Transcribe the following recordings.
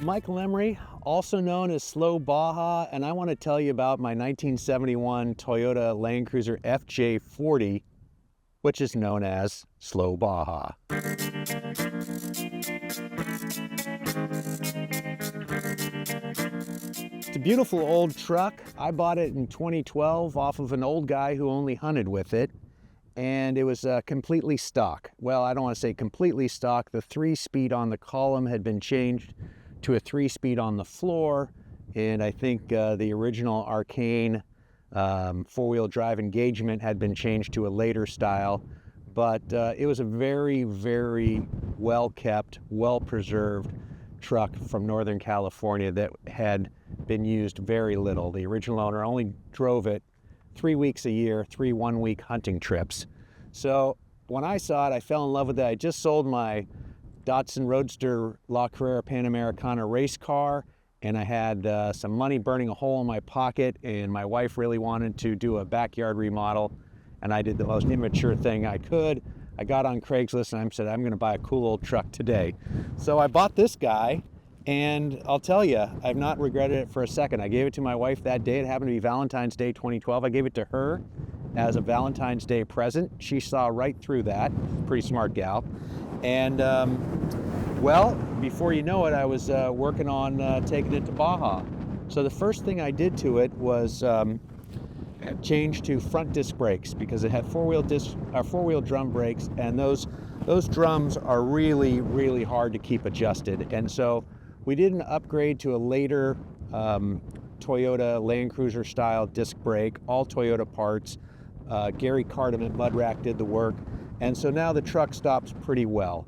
Michael Emery, also known as Slow Baja, and I want to tell you about my 1971 Toyota Land Cruiser FJ40, which is known as Slow Baja. It's a beautiful old truck. I bought it in 2012 off of an old guy who only hunted with it, and it was completely stock. Well, I don't want to say completely stock. The 3-speed on the column had been changed to a 3-speed on the floor, and I think the original Arcane 4-wheel drive engagement had been changed to a later style, but it was a very, very well-kept, well-preserved truck from Northern California that had been used very little. The original owner only drove it 3 weeks a year, 3 one-week hunting trips. So when I saw it, I fell in love with it. I just sold my Datsun Roadster La Carrera Panamericana race car, and I had some money burning a hole in my pocket, and my wife really wanted to do a backyard remodel, and I did the most immature thing I could. I got on Craigslist and I said, I'm going to buy a cool old truck today. So I bought this guy, and I'll tell you, I've not regretted it for a second. I gave it to my wife that day. It happened to be Valentine's Day 2012. I gave it to her as a Valentine's Day present. She saw right through that. Pretty smart gal. And well, before you know it, I was working on taking it to Baja. So the first thing I did to it was change to front disc brakes, because it had four-wheel drum brakes, and those drums are really, really hard to keep adjusted. And so we did an upgrade to a later Toyota Land Cruiser style disc brake, all Toyota parts. Gary Cardam at Mudrack did the work, and so now the truck stops pretty well.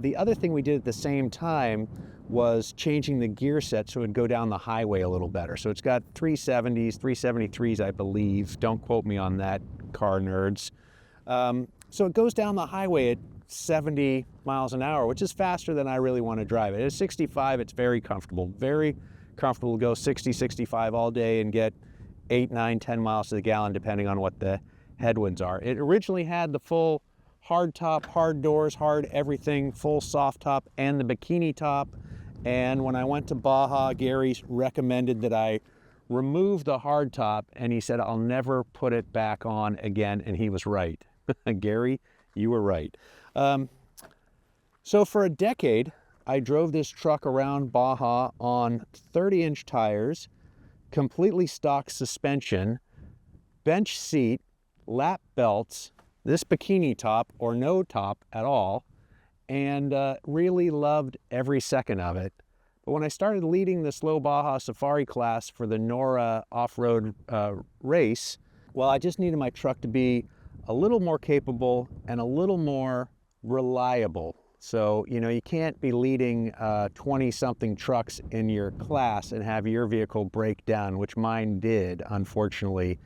The other thing we did at the same time was changing the gear set so it would go down the highway a little better. So it's got 370s, 373s, I believe. Don't quote me on that, car nerds. So it goes down the highway at 70 miles an hour, which is faster than I really want to drive it. At 65, it's very comfortable to go 60, 65 all day and get 8, 9, 10 miles to the gallon, depending on what the headwinds are. It originally had the full hard top, hard doors, hard everything, full soft top, and the bikini top. And when I went to Baja, Gary recommended that I remove the hard top, and he said, I'll never put it back on again, and he was right. Gary, you were right. So for a decade, I drove this truck around Baja on 30-inch tires, completely stock suspension, bench seat, lap belts, this bikini top or no top at all, and really loved every second of it. But when I started leading the Slow Baja Safari class for the NORA off-road race, well, I just needed my truck to be a little more capable and a little more reliable. So, you know, you can't be leading 20-something trucks in your class and have your vehicle break down, which mine did, unfortunately.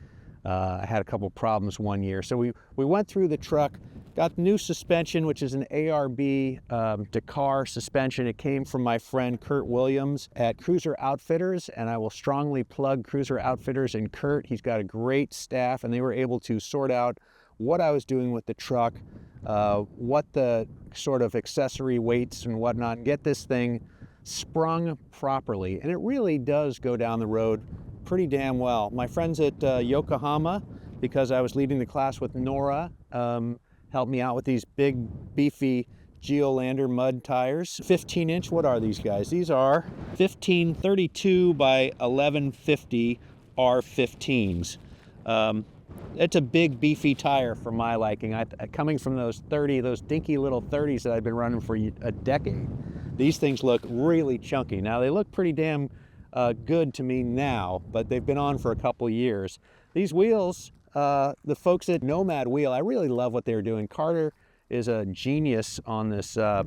I had a couple problems one year. So we went through the truck, got new suspension, which is an ARB Dakar suspension. It came from my friend Kurt Williams at Cruiser Outfitters, and I will strongly plug Cruiser Outfitters and Kurt. He's got a great staff, and they were able to sort out what I was doing with the truck, what the sort of accessory weights and whatnot, and get this thing sprung properly. And it really does go down the road pretty damn well. My friends at Yokohama, because I was leading the class with Nora, helped me out with these big, beefy Geolander mud tires. 15-inch, what are these guys? These are 1532 by 1150 R15s. It's a big, beefy tire for my liking. Coming from those dinky little 30s that I've been running for a decade, these things look really chunky. Now, they look pretty damn good to me now, but they've been on for a couple years. These wheels, the folks at Nomad Wheel, I really love what they're doing. Carter is a genius on this, the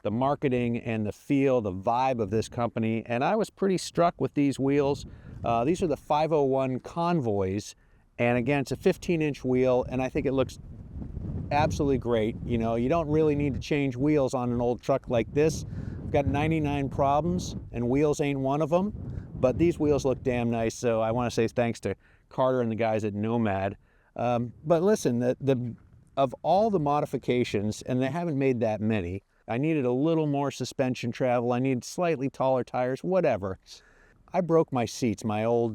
marketing and the feel, the vibe of this company, and I was pretty struck with these wheels. These are the 501 Convoys, and again, it's a 15-inch wheel, and I think it looks absolutely great. You know, you don't really need to change wheels on an old truck like this. I've got 99 problems, and wheels ain't one of them, but these wheels look damn nice, so I want to say thanks to Carter and the guys at Nomad. But listen, of all the modifications, and they haven't made that many, I needed a little more suspension travel. I needed slightly taller tires, whatever. I broke my seats, my old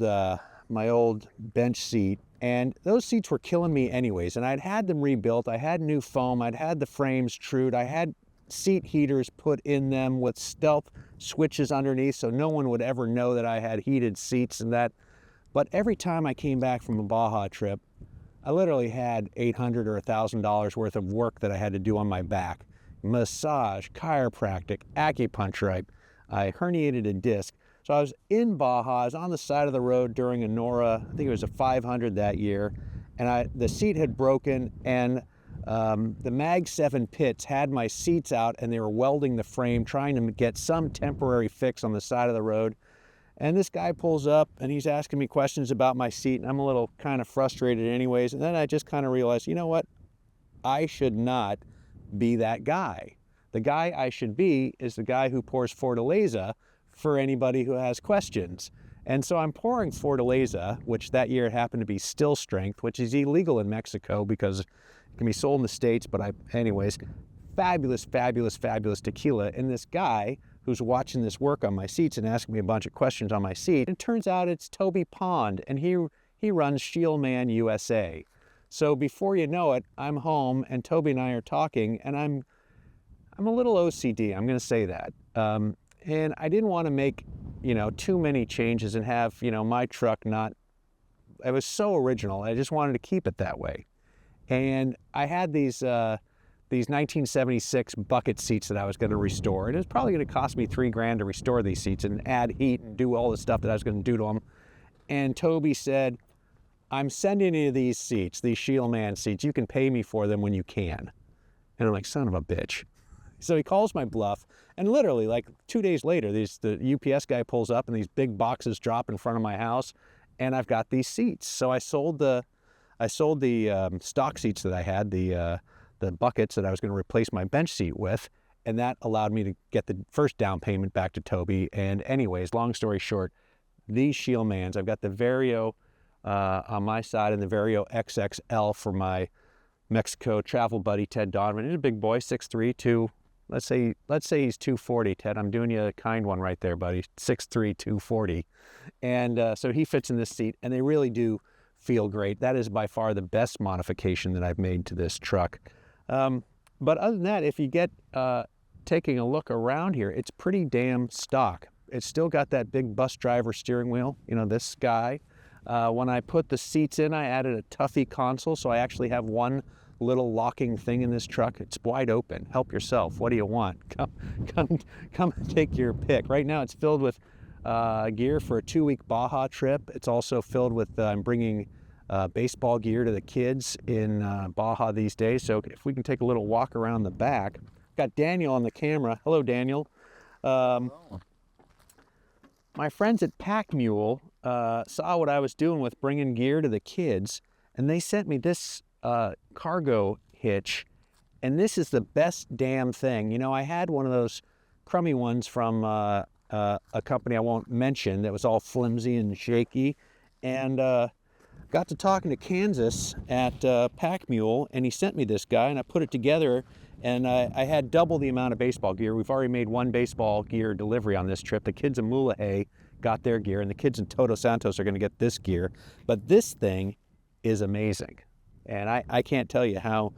bench seat, and those seats were killing me anyways. And I'd had them rebuilt. I had new foam. I'd had the frames trued. I had seat heaters put in them with stealth switches underneath so no one would ever know that I had heated seats and that. But every time I came back from a Baja trip, I literally had $800 or $1,000 worth of work that I had to do on my back. Massage, chiropractic, acupuncture. I herniated a disc. So I was in Baja, I was on the side of the road during a NORA, I think it was a 500 that year, and the seat had broken, and the Mag 7 pits had my seats out, and they were welding the frame, trying to get some temporary fix on the side of the road. And this guy pulls up, and he's asking me questions about my seat, and I'm a little kind of frustrated anyways. And then I just kind of realized, you know what? I should not be that guy. The guy I should be is the guy who pours Fortaleza for anybody who has questions. And so I'm pouring Fortaleza, which that year happened to be still strength, which is illegal in Mexico because it can be sold in the States, but anyways, fabulous, fabulous, fabulous tequila. And this guy who's watching this work on my seats and asking me a bunch of questions on my seat, it turns out it's Toby Pond, and he runs Shieldman USA. So before you know it, I'm home, and Toby and I are talking, and I'm a little OCD, I'm gonna say that. And I didn't want to make, too many changes and have, my truck not, it was so original. I just wanted to keep it that way. And I had these 1976 bucket seats that I was going to restore. And it was probably going to cost me $3,000 to restore these seats and add heat and do all the stuff that I was going to do to them. And Toby said, I'm sending you these seats, these Shieldman seats. You can pay me for them when you can. And I'm like, son of a bitch. So he calls my bluff, and literally like 2 days later, the UPS guy pulls up and these big boxes drop in front of my house, and I've got these seats. So I sold the stock seats that I had, the buckets that I was going to replace my bench seat with, and that allowed me to get the first down payment back to Toby. And anyways, long story short, these Shieldmans, I've got the Vario on my side and the Vario XXL for my Mexico travel buddy Ted Donovan. He's a big boy, 6'3", let's say he's 240, Ted. I'm doing you a kind one right there, buddy. 6'3", 240. And so he fits in this seat, and they really do feel great. That is by far the best modification that I've made to this truck. But other than that, if you get taking a look around here, it's pretty damn stock. It's still got that big bus driver steering wheel, this guy. When I put the seats in, I added a Tuffy console, so I actually have one little locking thing in this truck. It's wide open. Help yourself. What do you want? Come and take your pick. Right now it's filled with gear for a 2-week Baja trip. It's also filled with, I'm bringing baseball gear to the kids in Baja these days. So if we can take a little walk around the back. Got Daniel on the camera. Hello, Daniel. Hello. My friends at Pack Mule saw what I was doing with bringing gear to the kids, and they sent me this cargo hitch, and this is the best damn thing. I had one of those crummy ones from a company I won't mention that was all flimsy and shaky, and got to talking to Kansas at Pack Mule, and he sent me this guy, and I put it together, and I had double the amount of baseball gear. We've already made one baseball gear delivery on this trip. The kids in Mulahay got their gear, and the kids in Todos Santos are going to get this gear. But this thing is amazing, and I can't tell you how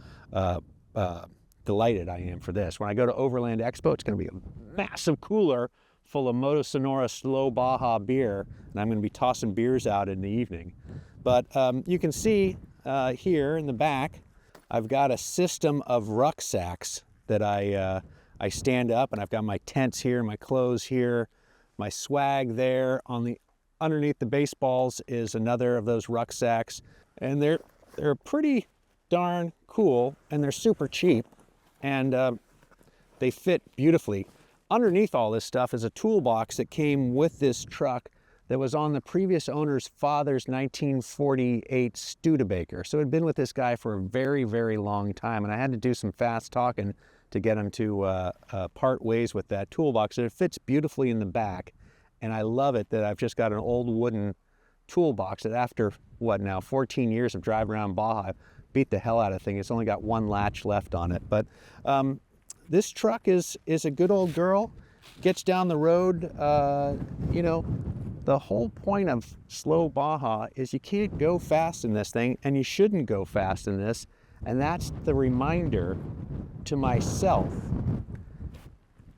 delighted I am for this. When I go to Overland Expo, it's going to be a massive cooler full of Moto Sonora Slow Baja beer, and I'm going to be tossing beers out in the evening. But you can see here in the back, I've got a system of rucksacks that I stand up, and I've got my tents here, my clothes here, my swag there. Underneath the baseballs is another of those rucksacks, and they're pretty darn cool, and they're super cheap, and they fit beautifully. Underneath all this stuff is a toolbox that came with this truck that was on the previous owner's father's 1948 Studebaker. So it had been with this guy for a very, very long time, and I had to do some fast talking to get him to part ways with that toolbox. And it fits beautifully in the back, and I love it that I've just got an old wooden toolbox that after, 14 years of driving around Baja, I beat the hell out of the thing. It's only got one latch left on it. But this truck is a good old girl, gets down the road. You know, the whole point of Slow Baja is you can't go fast in this thing, and you shouldn't go fast in this. And that's the reminder to myself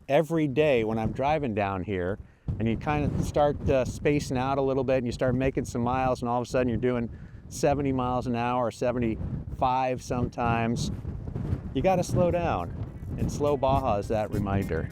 every day when I'm driving down here, and you kind of start spacing out a little bit, and you start making some miles, and all of a sudden you're doing 70 miles an hour or 75 sometimes. You got to slow down, and Slow Baja is that reminder.